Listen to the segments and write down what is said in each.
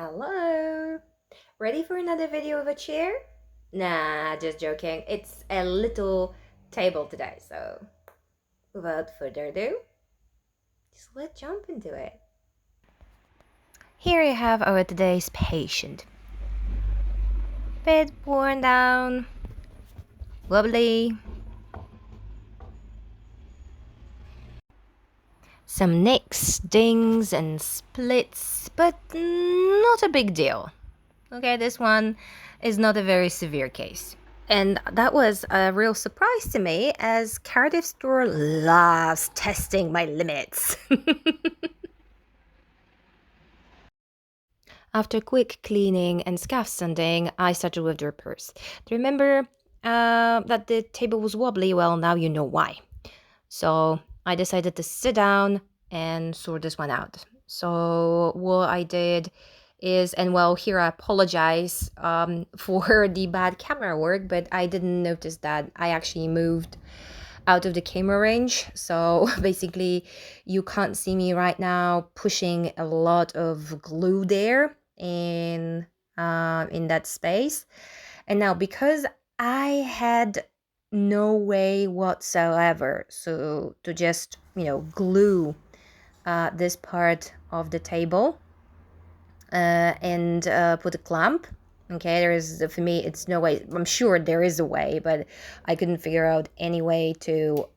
Hello! Ready for another video of a chair? Nah, just joking. It's a little table today, so without further ado, just let's jump into it. Here you have our today's patient. Bit worn down, wobbly, some nicks, dings, and splits, but not a big deal. Okay, this one is not a very severe case. And that was a real surprise to me, as Cardiff Store loves testing my limits. After quick cleaning and scaff sanding, I started with the repairs. Do you remember that the table was wobbly? Well, now you know why. So I decided to sit down and sort this one out. So what I did is, and well, here I apologize for the bad camera work, but I didn't notice that I actually moved out of the camera range. So basically, you can't see me right now pushing a lot of glue there in that space. And now, because I had no way whatsoever so to just glue this part of the table and put a clamp. Okay, there is, for me, it's no way. I'm sure there is a way, but I couldn't figure out any way to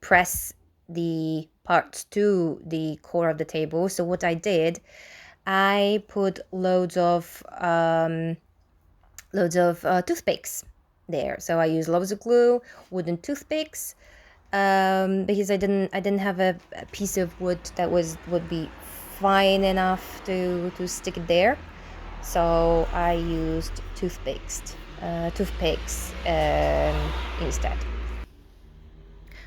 press the parts to the core of the table. So what I did, I put loads of toothpicks there. So I used loads of glue, wooden toothpicks, because I didn't have a piece of wood that would be fine enough to stick it there. So I used toothpicks instead.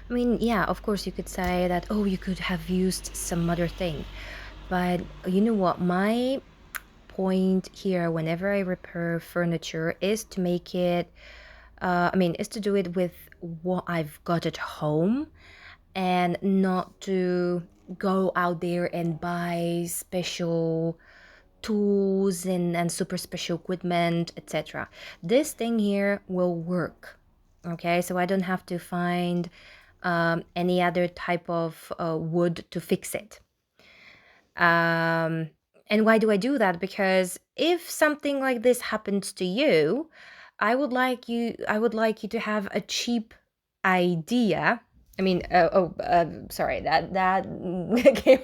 I mean, yeah, of course you could say that, oh, you could have used some other thing. But you know what? My point here, whenever I repair furniture, is to make it, is to do it with what I've got at home and not to go out there and buy special tools and super special equipment, etc. This thing here will work. Okay, so I don't have to find any other type of wood to fix it. And why do I do that? Because if something like this happens to you, I would like you to have a cheap idea. Sorry, that came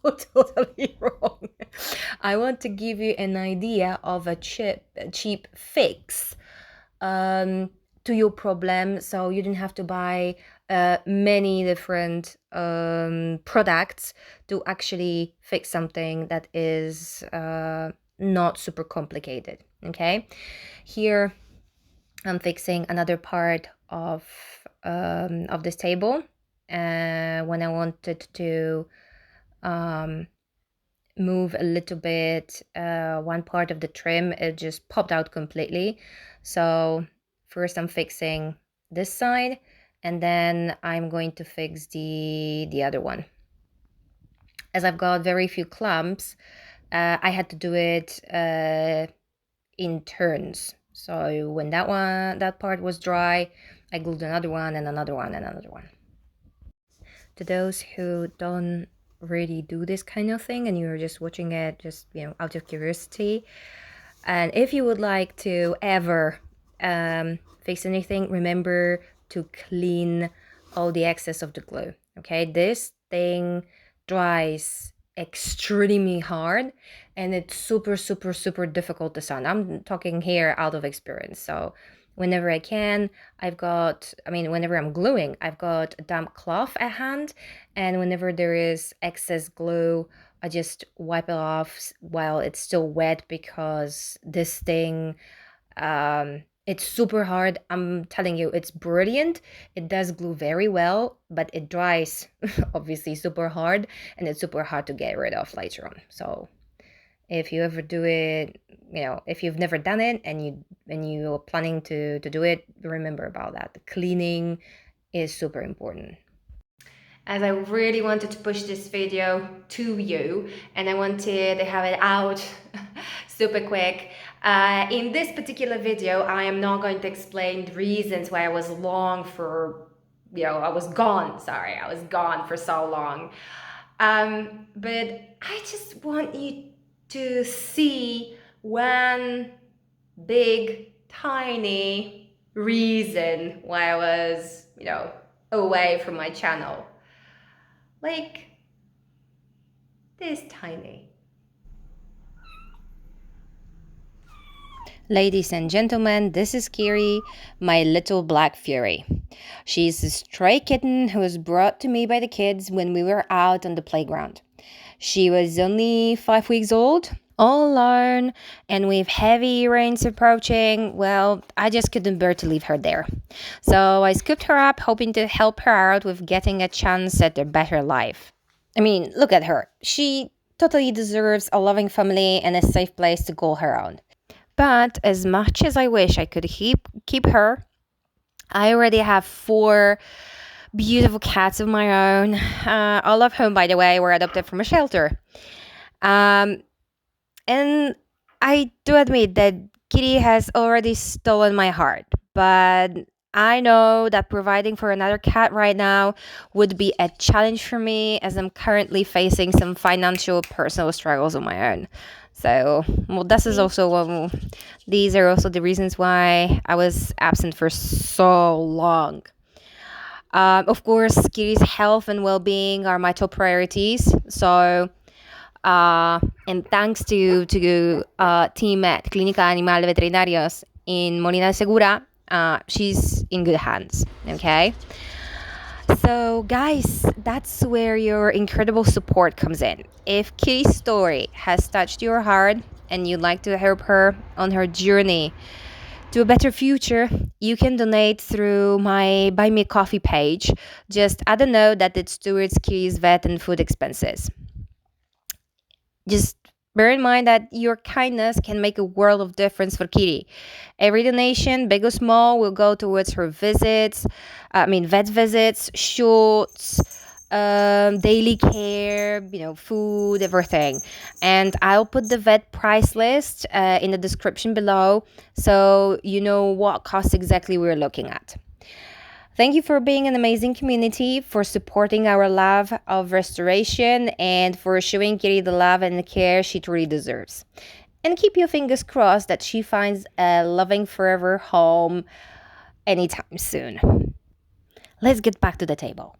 out totally wrong. I want to give you an idea of a cheap fix to your problem, so you didn't have to buy many different products to actually fix something that is not super complicated. Okay, here I'm fixing another part of this table when I wanted to move a little bit one part of the trim. It just popped out completely. So first I'm fixing this side, and then I'm going to fix the other one. As I've got very few clamps, I had to do it in turns. So when that part was dry, I glued another one and another one and another one. To those who don't really do this kind of thing and you're just watching it just out of curiosity, and if you would like to ever fix anything, remember to clean all the excess of the glue. Okay, this thing dries extremely hard and it's super super super difficult to sand. I'm talking here out of experience. So whenever I can, whenever I'm gluing, I've got a damp cloth at hand, and whenever there is excess glue, I just wipe it off while it's still wet, because this thing, it's super hard. I'm telling you, it's brilliant. It does glue very well, but it dries obviously super hard, and it's super hard to get rid of later on. So if you ever do it, if you've never done it and you're planning to do it, remember about that. The cleaning is super important. as I really wanted to push this video to you and I wanted to have it out super quick. In this particular video, I am not going to explain the reasons why I was long for, I was gone, sorry, I was gone for so long. But I just want you to see one big, tiny reason why I was, away from my channel. Like this tiny. Ladies and gentlemen, this is Kiri, my little black fury. She's a stray kitten who was brought to me by the kids when we were out on the playground. She was only 5 weeks old, all alone, and with heavy rains approaching, well, I just couldn't bear to leave her there. So I scooped her up, hoping to help her out with getting a chance at a better life. I mean, look at her. She totally deserves a loving family and a safe place to call her own. But as much as I wish I could keep her, I already have 4 beautiful cats of my own, all of whom, by the way, were adopted from a shelter. And I do admit that Kitty has already stolen my heart, but I know that providing for another cat right now would be a challenge for me as I'm currently facing some financial personal struggles of my own. So, well, these are also the reasons why I was absent for so long. Of course, Kitty's health and well-being are my top priorities. So, and thanks to team at Clínica Animal Veterinarios in Molina de Segura, she's in good hands. Okay. So, guys, that's where your incredible support comes in. If Kitty's story has touched your heart and you'd like to help her on her journey to a better future, you can donate through my Buy Me a Coffee page. Just add a note that it's towards Kitty's vet and food expenses. Just bear in mind that your kindness can make a world of difference for Kitty. Every donation, big or small, will go towards her vet visits, shorts, daily care, food, everything. And I'll put the vet price list in the description below so you know what cost exactly we're looking at. Thank you for being an amazing community, for supporting our love of restoration, and for showing Kitty the love and the care she truly deserves. And keep your fingers crossed that she finds a loving forever home anytime soon. Let's get back to the table.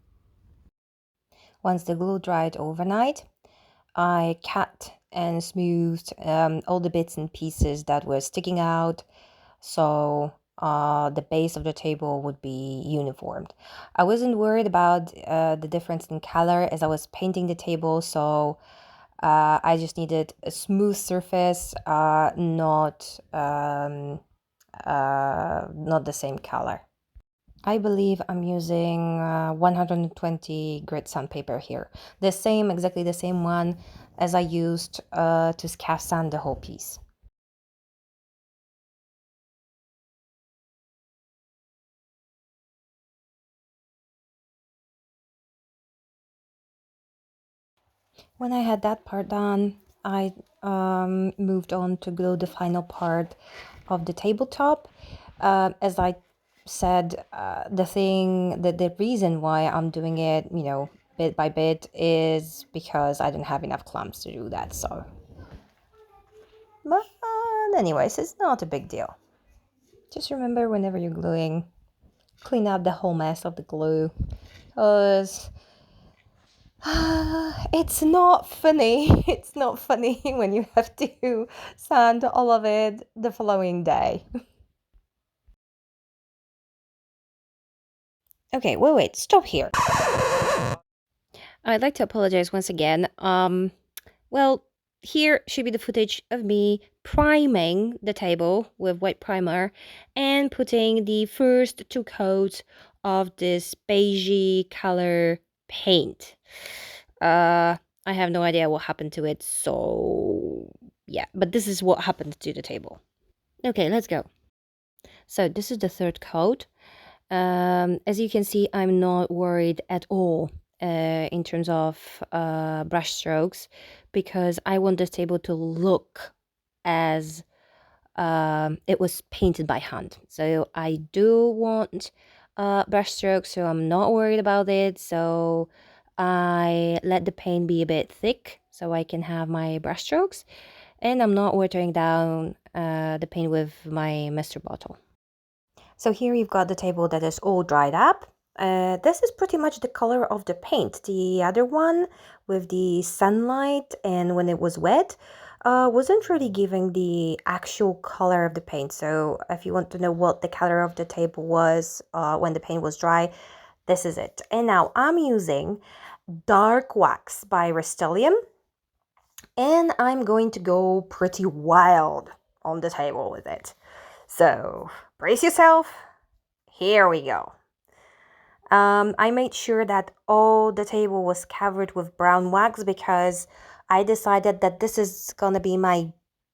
Once the glue dried overnight, I cut and smoothed all the bits and pieces that were sticking out, so the base of the table would be uniformed. I wasn't worried about the difference in color as I was painting the table, so I just needed a smooth surface, not the same color. I believe I'm using 120 grit sandpaper here. Exactly the same one as I used to scaff sand the whole piece. When I had that part done, I moved on to glue the final part of the tabletop. As I said, the reason why I'm doing it, bit by bit, is because I didn't have enough clumps to do that. So, but anyways, it's not a big deal. Just remember, whenever you're gluing, clean up the whole mess of the glue, because it's not funny. It's not funny when you have to sand all of it the following day. Okay, wait, stop here. I'd like to apologize once again. Well, here should be the footage of me priming the table with white primer and putting the first 2 coats of this beigey color paint. I have no idea what happened to it, so yeah, but this is what happened to the table. Okay, let's go. So this is the 3rd coat. As you can see, I'm not worried at all in terms of brush strokes, because I want this table to look as it was painted by hand. So I do want brush strokes, so I'm not worried about it. So I let the paint be a bit thick so I can have my brush strokes, and I'm not watering down the paint with my mustard bottle. So here you've got the table that is all dried up. This is pretty much the color of the paint. The other one with the sunlight and when it was wet wasn't really giving the actual color of the paint. So if you want to know what the color of the table was when the paint was dry, this is it. And now I'm using dark wax by Rust-Oleum, and I'm going to go pretty wild on the table with it. So brace yourself. Here we go. I made sure that all the table was covered with brown wax because I decided that this is gonna be my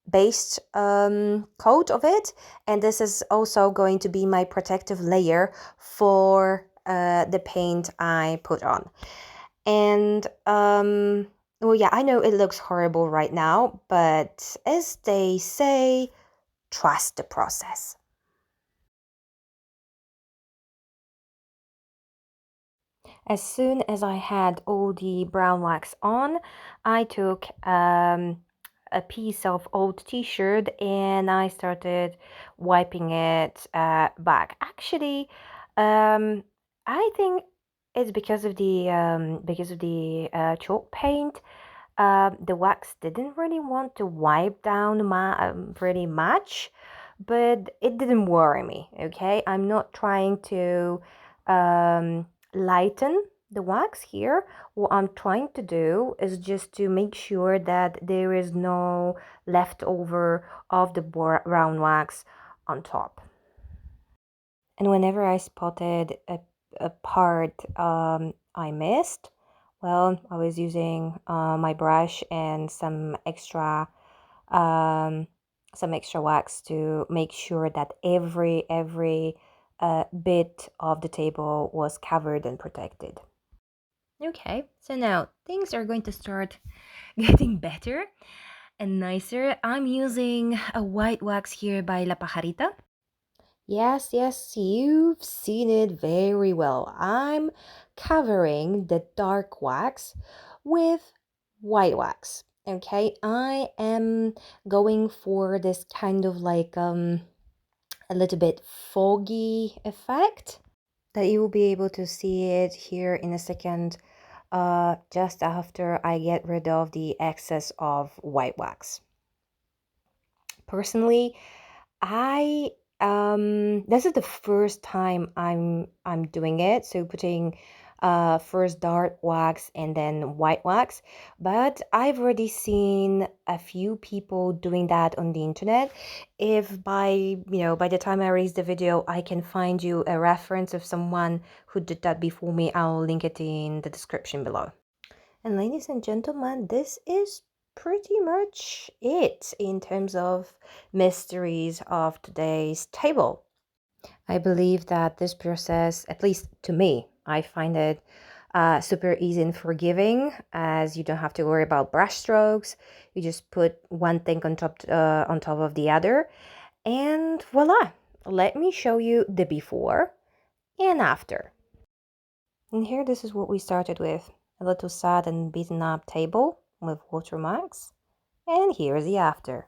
base coat of it, and this is also going to be my protective layer for the paint I put on. And well, yeah, I know it looks horrible right now, but as they say, trust the process. As soon as I had all the brown wax on, I took a piece of old t-shirt and I started wiping it back. Actually, I think it's because of the chalk paint. The wax didn't really want to wipe down pretty much, but it didn't worry me. Okay, I'm not trying to lighten the wax here. What I'm trying to do is just to make sure that there is no leftover of the brown wax on top. And whenever I spotted a part I missed, well, I was using my brush and some extra wax to make sure that every bit of the table was covered and protected. Okay, so now things are going to start getting better and nicer. I'm using a white wax here by LaPajarita. Yes, you've seen it very well. I'm covering the dark wax with white wax. Okay, I am going for this kind of like a little bit foggy effect that you will be able to see it here in a second, just after I get rid of the excess of white wax. Personally, I this is the first time I'm doing it, so putting first dark wax and then white wax, but I've already seen a few people doing that on the internet. If by the time I release the video I can find you a reference of someone who did that before me, I'll link it in the description below. And ladies and gentlemen, this is pretty much it in terms of mysteries of today's table. I believe that this process, at least to me, I find it super easy and forgiving, as you don't have to worry about brush strokes. You just put one thing on top of the other, and voila! Let me show you the before and after. And here, this is what we started with: a little sad and beaten up table with watermarks. And here's the after.